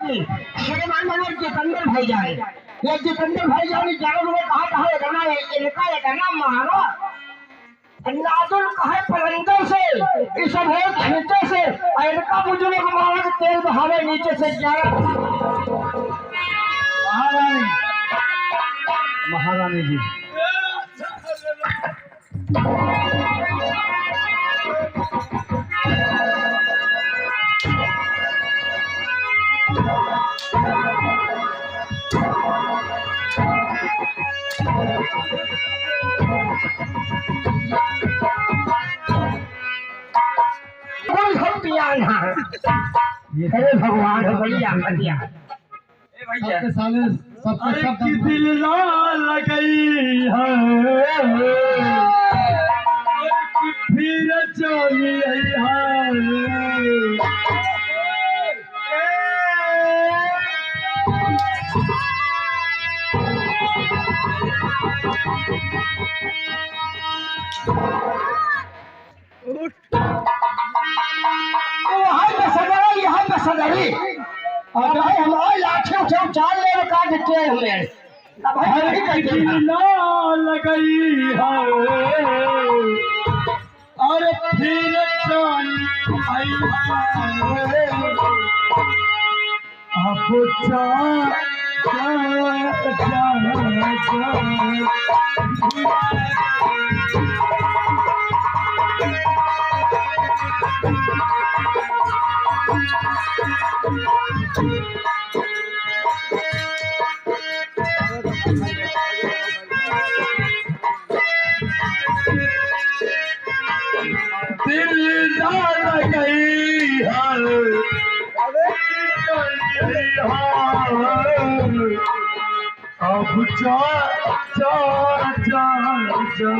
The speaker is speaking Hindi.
श्रीमान मनोज जितेंद्र भाईजान, ये जितेंद्र भाईजान जन्म में कहा है गाना इनका ये गाना मारा नाजुल कहे पलंदर से इस बहुत खींचे से इनका बुजुर्ग मारा के तेल बहावे नीचे से जाए। महारानी महारानी जी अरे भगवान भैया भैया सबके साले सबके सब दिल लग गई है फिर चली सदरी और भाई हमारे लाठी उठे चाल ले काट देते हुए लगई है और फिर चल अब जा जा जा जा